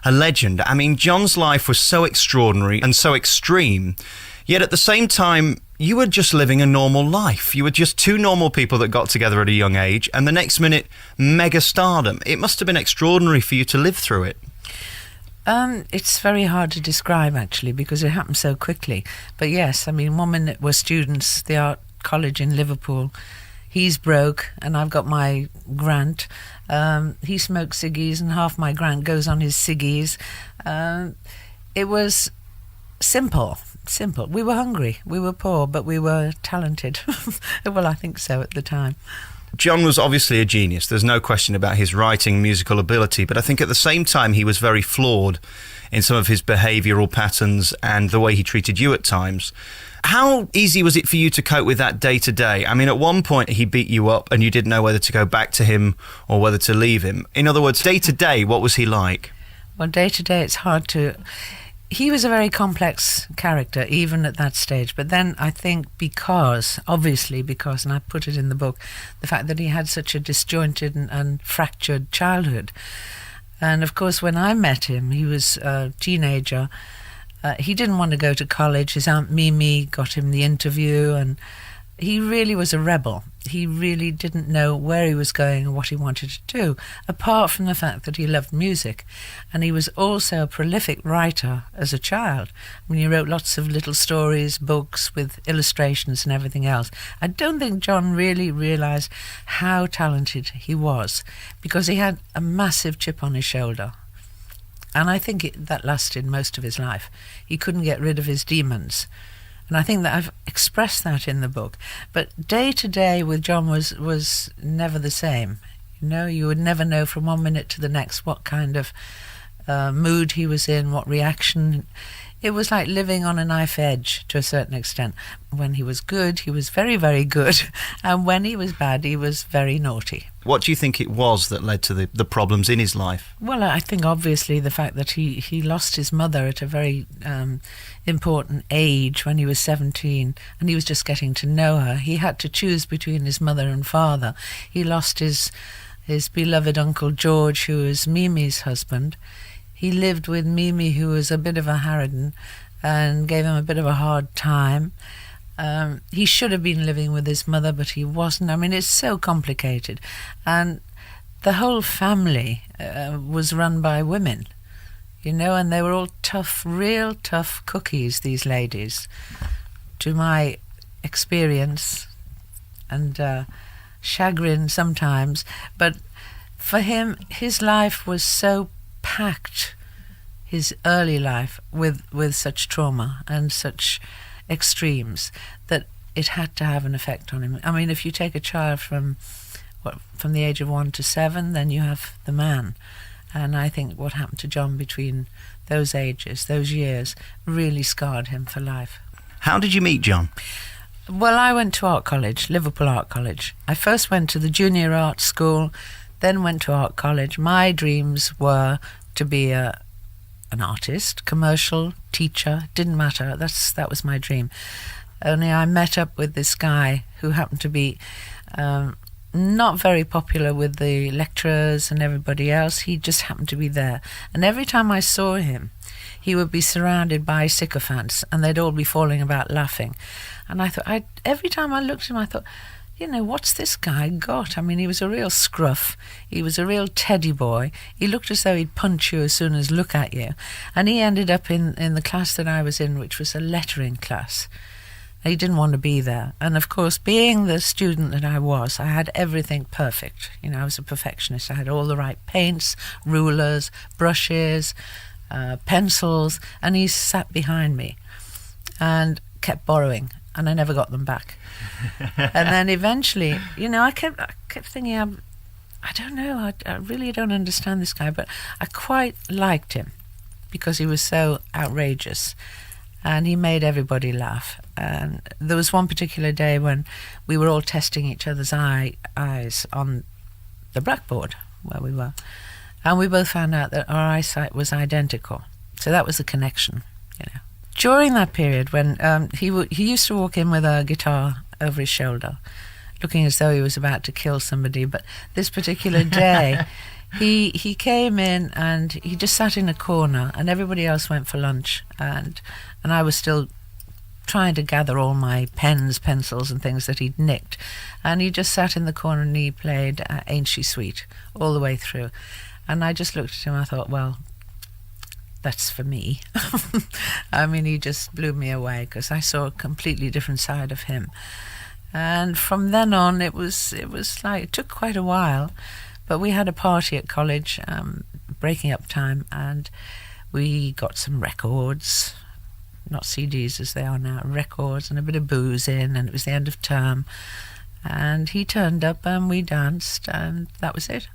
a legend. I mean, John's life was so extraordinary and so extreme, yet at the same time, you were just living a normal life. You were just two normal people that got together at a young age, and the next minute, mega stardom. It must have been extraordinary for you to live through it. It's very hard to describe, actually, because it happened so quickly. But yes, I mean, 1 minute we're students, the art college in Liverpool. He's broke, and I've got my grant. He smokes ciggies, and half my grant goes on his ciggies. It was simple. We were hungry, we were poor, but we were talented. Well, I think so at the time. John was obviously a genius. There's no question about his writing, musical ability, but I think at the same time he was very flawed in some of his behavioural patterns and the way he treated you at times. How easy was it for you to cope with that day to day? I mean, at one point he beat you up and you didn't know whether to go back to him or whether to leave him. In other words, day to day, what was he like? Well, day to day, it's hard to... He was a very complex character, even at that stage. But then I think obviously because, and I put it in the book, the fact that he had such a disjointed and fractured childhood. And of course, when I met him, he was a teenager. He didn't want to go to college. His Aunt Mimi got him the interview, and he really was a rebel. He really didn't know where he was going and what he wanted to do, apart from the fact that he loved music. And he was also a prolific writer as a child. I mean, he wrote lots of little stories, books with illustrations and everything else. I don't think John really realised how talented he was, because he had a massive chip on his shoulder. And I think that lasted most of his life. He couldn't get rid of his demons. And I think that I've expressed that in the book. But day to day with John was never the same. You know, you would never know from 1 minute to the next what kind of mood he was in, what reaction. It was like living on a knife edge to a certain extent. When he was good, he was very, very good. And when he was bad, he was very naughty. What do you think it was that led to the problems in his life? Well, I think obviously the fact that he lost his mother at a very important age when he was 17, and he was just getting to know her. He had to choose between his mother and father. He lost his beloved Uncle George, who was Mimi's husband. He lived with Mimi, who was a bit of a harridan, and gave him a bit of a hard time. He should have been living with his mother, but he wasn't. I mean, it's so complicated. And the whole family was run by women, you know, and they were all tough, real tough cookies, these ladies, to my experience and chagrin sometimes. But for him, his life was so packed, his early life, with such trauma and such extremes, that it had to have an effect on him. I mean, if you take a child from the age of 1 to 7, then you have the man. And I think what happened to John between those ages, those years, really scarred him for life. How did you meet John? Well, I went to art college, Liverpool Art College. I first went to the junior art school, then went to art college. My dreams were to be an artist, commercial, teacher, didn't matter. That was my dream. Only I met up with this guy who happened to be not very popular with the lecturers and everybody else. He just happened to be there. And every time I saw him, he would be surrounded by sycophants, and they'd all be falling about laughing. And I thought, every time I looked at him, I thought, you know, what's this guy got? I mean, he was a real scruff. He was a real teddy boy. He looked as though he'd punch you as soon as look at you. And he ended up in the class that I was in, which was a lettering class. He didn't want to be there. And of course, being the student that I was, I had everything perfect. You know, I was a perfectionist. I had all the right paints, rulers, brushes, pencils, and he sat behind me and kept borrowing, and I never got them back. And then eventually, you know, I kept thinking, I don't know, I really don't understand this guy, but I quite liked him because he was so outrageous and he made everybody laugh. And there was one particular day when we were all testing each other's eyes on the blackboard where we were, and we both found out that our eyesight was identical. So that was the connection, you know. During that period when he used to walk in with a guitar over his shoulder, looking as though he was about to kill somebody, but this particular day he came in and he just sat in a corner, and everybody else went for lunch, and I was still trying to gather all my pens, pencils and things that he'd nicked, and he just sat in the corner and he played Ain't She Sweet all the way through. And I just looked at him, I thought, well, that's for me. I mean, he just blew me away because I saw a completely different side of him. And from then on, it was like, it took quite a while, but we had a party at college, breaking up time, and we got some records, not CDs as they are now, records, and a bit of booze in, and it was the end of term. And he turned up and we danced, and that was it.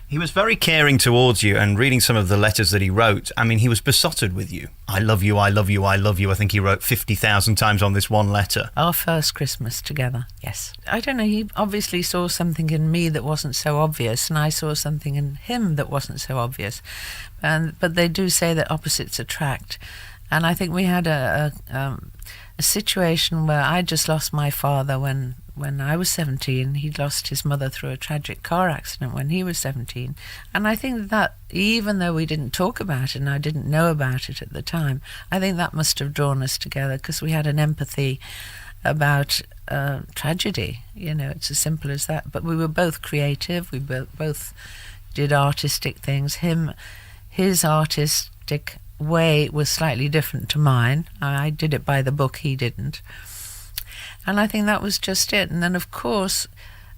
He was very caring towards you, and reading some of the letters that he wrote, I mean, he was besotted with you. I love you, I love you, I love you. I think he wrote 50,000 times on this one letter. Our first Christmas together, yes. I don't know, he obviously saw something in me that wasn't so obvious, and I saw something in him that wasn't so obvious. But they do say that opposites attract. And I think we had a situation where I just lost my father when I was 17. He'd lost his mother through a tragic car accident when he was 17. And I think that even though we didn't talk about it and I didn't know about it at the time, I think that must have drawn us together because we had an empathy about tragedy. You know, it's as simple as that. But we were both creative. We both did artistic things. His artistic way was slightly different to mine. I did it by the book, he didn't. And I think that was just it. And then, of course,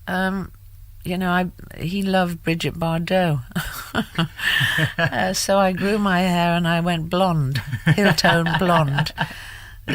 he loved Brigitte Bardot. So I grew my hair and I went blonde, heel-tone blonde.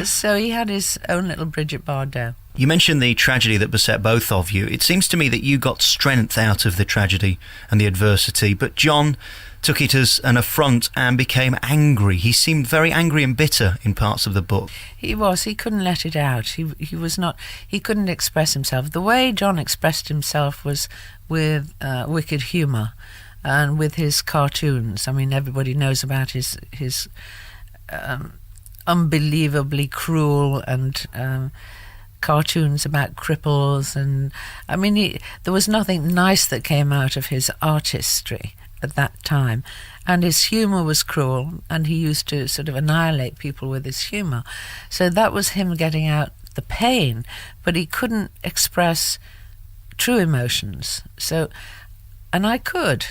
So he had his own little Brigitte Bardot. You mentioned the tragedy that beset both of you. It seems to me that you got strength out of the tragedy and the adversity, but John took it as an affront and became angry. He seemed very angry and bitter in parts of the book. He was. He couldn't let it out. He was not. He couldn't express himself. The way John expressed himself was with wicked humour and with his cartoons. I mean, everybody knows about his unbelievably cruel and cartoons about cripples, and I mean, there was nothing nice that came out of his artistry at that time, and his humour was cruel, and he used to sort of annihilate people with his humour. So that was him getting out the pain, but he couldn't express true emotions. So, and I could,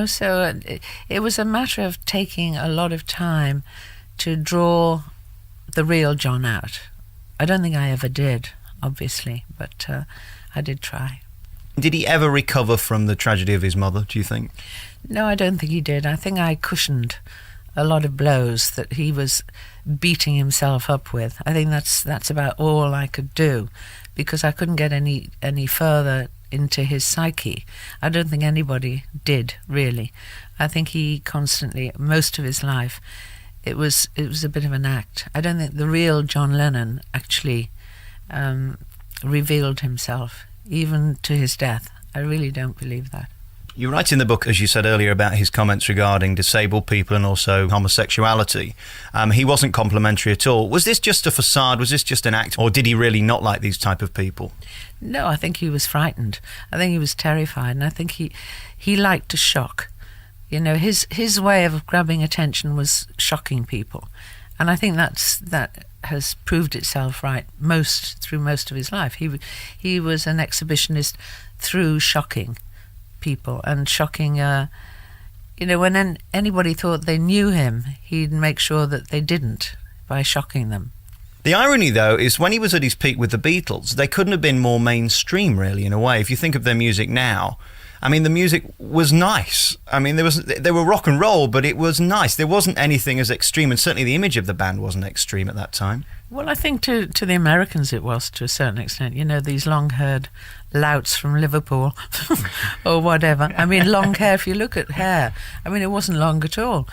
so it was a matter of taking a lot of time to draw the real John out. I don't think I ever did, obviously, but I did try. Did he ever recover from the tragedy of his mother, do you think? No, I don't think he did. I think I cushioned a lot of blows that he was beating himself up with. I think that's about all I could do, because I couldn't get any further into his psyche. I don't think anybody did, really. I think he constantly, most of his life, it was a bit of an act. I don't think the real John Lennon actually revealed himself, even to his death. I really don't believe that. You write in the book, as you said earlier, about his comments regarding disabled people and also homosexuality. He wasn't complimentary at all. Was this just a facade? Was this just an act? Or did he really not like these type of people? No, I think he was frightened. I think he was terrified. And I think he liked to shock. His way of grabbing attention was shocking people. And I think that has proved itself right through most of his life. He was an exhibitionist through shocking people and shocking, when anybody thought they knew him, he'd make sure that they didn't by shocking them. The irony, though, is when he was at his peak with the Beatles, they couldn't have been more mainstream, really, in a way. If you think of their music now, I mean, the music was nice. I mean, they were rock and roll, but it was nice. There wasn't anything as extreme, and certainly the image of the band wasn't extreme at that time. Well, I think to the Americans it was, to a certain extent. These long-haired louts from Liverpool or whatever. I mean, long hair, if you look at hair, I mean, it wasn't long at all.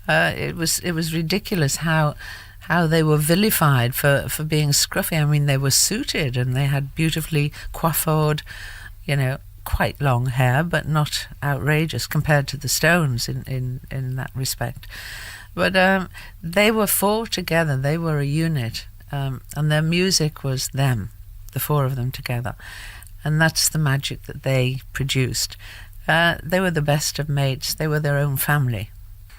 It was ridiculous how they were vilified for being scruffy. I mean, they were suited and they had beautifully coiffured, quite long hair, but not outrageous compared to the Stones in that respect. But they were four together. They were a unit, and their music was them, the four of them together. And that's the magic that they produced. They were the best of mates. They were their own family.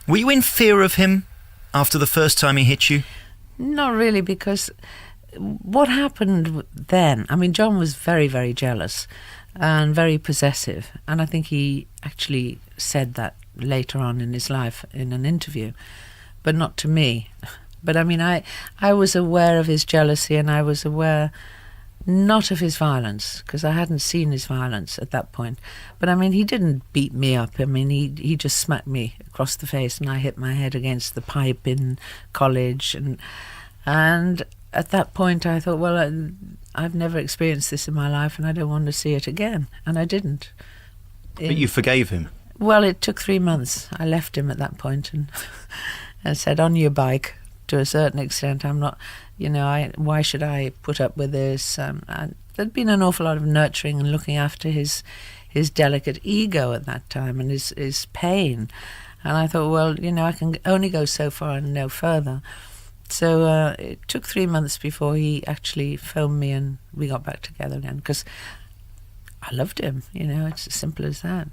Were you in fear of him after the first time he hit you? Not really, because what happened then, I mean, John was very, very jealous and very possessive. And I think he actually said that later on in his life in an interview, but not to me. But I mean, I was aware of his jealousy, and I was aware not of his violence, because I hadn't seen his violence at that point. But I mean, he didn't beat me up. I mean, he just smacked me across the face, and I hit my head against the pipe in college. And at that point I thought, well, I've never experienced this in my life, and I don't want to see it again. And I didn't. But you forgave him? Well, it took 3 months. I left him at that point and I said, on your bike. To a certain extent, I'm not, why should I put up with this? There'd been an awful lot of nurturing and looking after his delicate ego at that time, and his pain. And I thought, well, I can only go so far and no further. So it took 3 months before he actually phoned me and we got back together again, because I loved him. It's as simple as that.